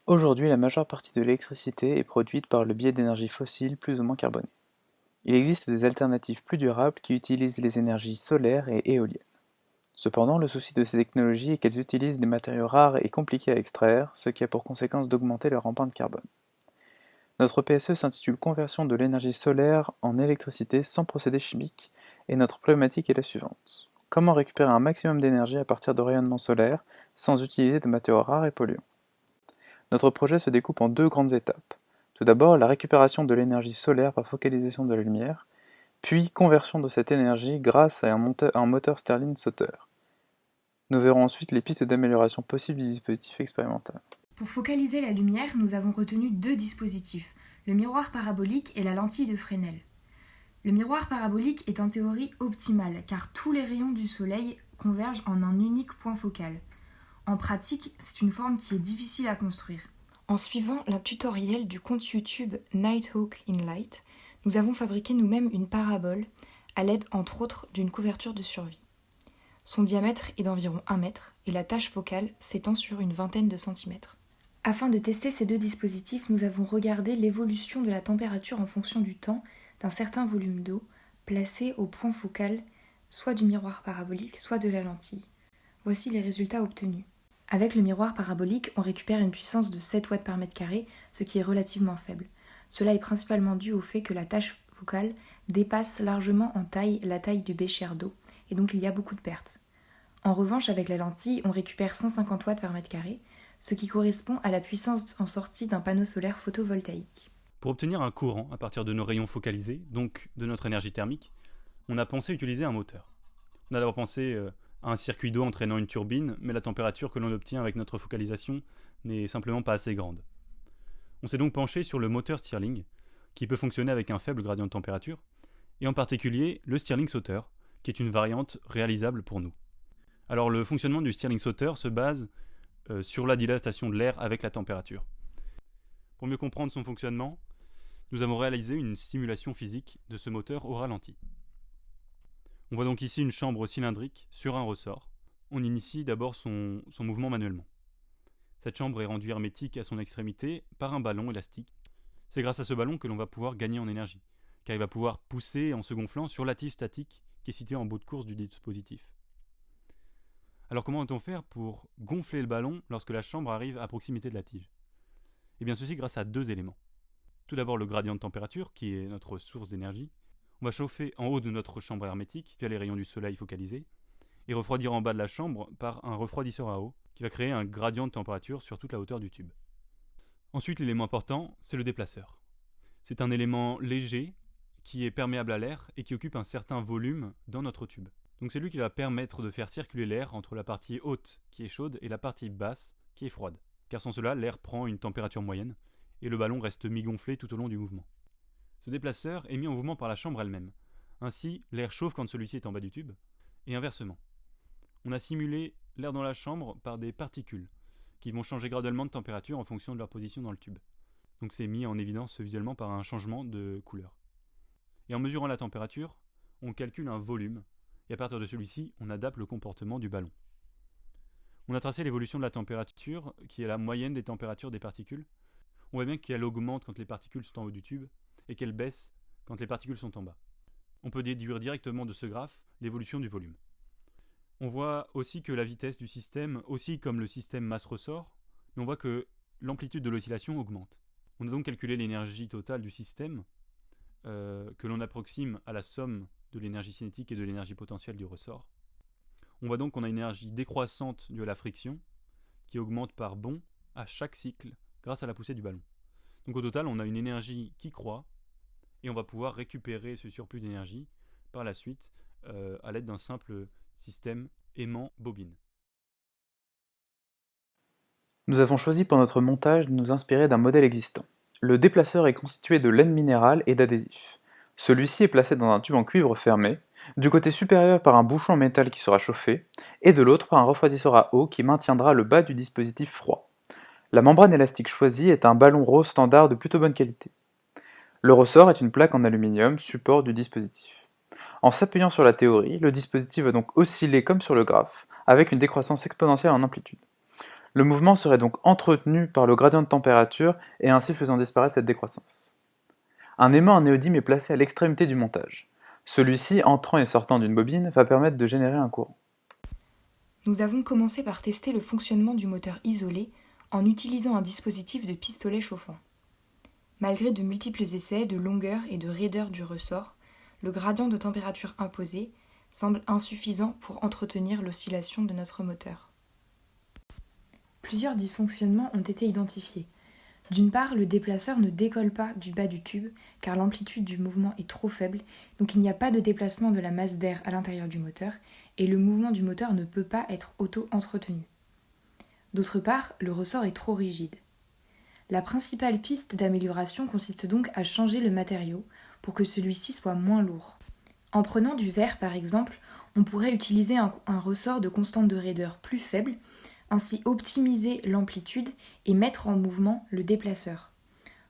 Aujourd'hui, la majeure partie de l'électricité est produite par le biais d'énergies fossiles plus ou moins carbonées. Il existe des alternatives plus durables qui utilisent les énergies solaires et éoliennes. Cependant, le souci de ces technologies est qu'elles utilisent des matériaux rares et compliqués à extraire, ce qui a pour conséquence d'augmenter leur empreinte carbone. Notre PSE s'intitule Conversion de l'énergie solaire en électricité sans procédé chimique, et notre problématique est la suivante. Comment récupérer un maximum d'énergie à partir de rayonnement solaire sans utiliser de matériaux rares et polluants? Notre projet se découpe en deux grandes étapes. Tout d'abord, la récupération de l'énergie solaire par focalisation de la lumière, puis conversion de cette énergie grâce à un moteur Stirling Sauter. Nous verrons ensuite les pistes d'amélioration possibles du dispositif expérimental. Pour focaliser la lumière, nous avons retenu deux dispositifs, le miroir parabolique et la lentille de Fresnel. Le miroir parabolique est en théorie optimal car tous les rayons du soleil convergent en un unique point focal. En pratique, c'est une forme qui est difficile à construire. En suivant le tutoriel du compte YouTube Nighthawk in Light, nous avons fabriqué nous-mêmes une parabole à l'aide entre autres d'une couverture de survie. Son diamètre est d'environ 1 mètre et la tâche focale s'étend sur une vingtaine de centimètres. Afin de tester ces deux dispositifs, nous avons regardé l'évolution de la température en fonction du temps d'un certain volume d'eau placé au point focal soit du miroir parabolique, soit de la lentille. Voici les résultats obtenus. Avec le miroir parabolique, on récupère une puissance de 7 watts par mètre carré, ce qui est relativement faible. Cela est principalement dû au fait que la tâche focale dépasse largement en taille la taille du bécher d'eau, et donc il y a beaucoup de pertes. En revanche, avec la lentille, on récupère 150 watts par mètre carré, ce qui correspond à la puissance en sortie d'un panneau solaire photovoltaïque. Pour obtenir un courant à partir de nos rayons focalisés, donc de notre énergie thermique, on a pensé utiliser un moteur. On a d'abord pensé à un circuit d'eau entraînant une turbine, mais la température que l'on obtient avec notre focalisation n'est simplement pas assez grande. On s'est donc penché sur le moteur Stirling, qui peut fonctionner avec un faible gradient de température, et en particulier le Stirling Sauter, qui est une variante réalisable pour nous. Alors le fonctionnement du Stirling Sauter se base sur la dilatation de l'air avec la température. Pour mieux comprendre son fonctionnement, nous avons réalisé une simulation physique de ce moteur au ralenti. On voit donc ici une chambre cylindrique sur un ressort. On initie d'abord son mouvement manuellement. Cette chambre est rendue hermétique à son extrémité par un ballon élastique. C'est grâce à ce ballon que l'on va pouvoir gagner en énergie, car il va pouvoir pousser en se gonflant sur la tige statique qui est située en bout de course du dispositif. Alors comment va-t-on faire pour gonfler le ballon lorsque la chambre arrive à proximité de la tige? Eh bien ceci grâce à deux éléments. Tout d'abord le gradient de température, qui est notre source d'énergie. On va chauffer en haut de notre chambre hermétique via les rayons du soleil focalisés, et refroidir en bas de la chambre par un refroidisseur à eau, qui va créer un gradient de température sur toute la hauteur du tube. Ensuite, l'élément important, c'est le déplaceur. C'est un élément léger, qui est perméable à l'air et qui occupe un certain volume dans notre tube. Donc c'est lui qui va permettre de faire circuler l'air entre la partie haute, qui est chaude, et la partie basse, qui est froide. Car sans cela, l'air prend une température moyenne, et le ballon reste mi-gonflé tout au long du mouvement. Ce déplaceur est mis en mouvement par la chambre elle-même. Ainsi, l'air chauffe quand celui-ci est en bas du tube, et inversement. On a simulé l'air dans la chambre par des particules, qui vont changer graduellement de température en fonction de leur position dans le tube. Donc c'est mis en évidence visuellement par un changement de couleur. Et en mesurant la température, on calcule un volume, et à partir de celui-ci, on adapte le comportement du ballon. On a tracé l'évolution de la température, qui est la moyenne des températures des particules. On voit bien qu'elle augmente quand les particules sont en haut du tube, et qu'elle baisse quand les particules sont en bas. On peut déduire directement de ce graphe l'évolution du volume. On voit aussi que la vitesse du système oscille comme le système masse-ressort, mais on voit que l'amplitude de l'oscillation augmente. On a donc calculé l'énergie totale du système, que l'on approxime à la somme de l'énergie cinétique et de l'énergie potentielle du ressort. On voit donc qu'on a une énergie décroissante due à la friction, qui augmente par bond à chaque cycle grâce à la poussée du ballon. Donc au total, on a une énergie qui croît, et on va pouvoir récupérer ce surplus d'énergie par la suite à l'aide d'un simple système aimant-bobine. Nous avons choisi pour notre montage de nous inspirer d'un modèle existant. Le déplaceur est constitué de laine minérale et d'adhésif. Celui-ci est placé dans un tube en cuivre fermé, du côté supérieur par un bouchon en métal qui sera chauffé, et de l'autre par un refroidisseur à eau qui maintiendra le bas du dispositif froid. La membrane élastique choisie est un ballon rose standard de plutôt bonne qualité. Le ressort est une plaque en aluminium, support du dispositif. En s'appuyant sur la théorie, le dispositif va donc osciller comme sur le graphe, avec une décroissance exponentielle en amplitude. Le mouvement serait donc entretenu par le gradient de température et ainsi faisant disparaître cette décroissance. Un aimant à néodyme est placé à l'extrémité du montage. Celui-ci, entrant et sortant d'une bobine, va permettre de générer un courant. Nous avons commencé par tester le fonctionnement du moteur isolé en utilisant un dispositif de pistolet chauffant. Malgré de multiples essais de longueur et de raideur du ressort, le gradient de température imposé semble insuffisant pour entretenir l'oscillation de notre moteur. Plusieurs dysfonctionnements ont été identifiés. D'une part, le déplaceur ne décolle pas du bas du tube car l'amplitude du mouvement est trop faible, donc il n'y a pas de déplacement de la masse d'air à l'intérieur du moteur et le mouvement du moteur ne peut pas être auto-entretenu. D'autre part, le ressort est trop rigide. La principale piste d'amélioration consiste donc à changer le matériau pour que celui-ci soit moins lourd. En prenant du verre par exemple, on pourrait utiliser un ressort de constante de raideur plus faible, ainsi optimiser l'amplitude et mettre en mouvement le déplaceur.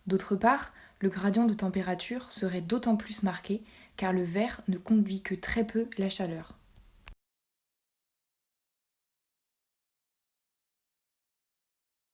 D'autre part, le gradient de température serait d'autant plus marqué car le verre ne conduit que très peu la chaleur.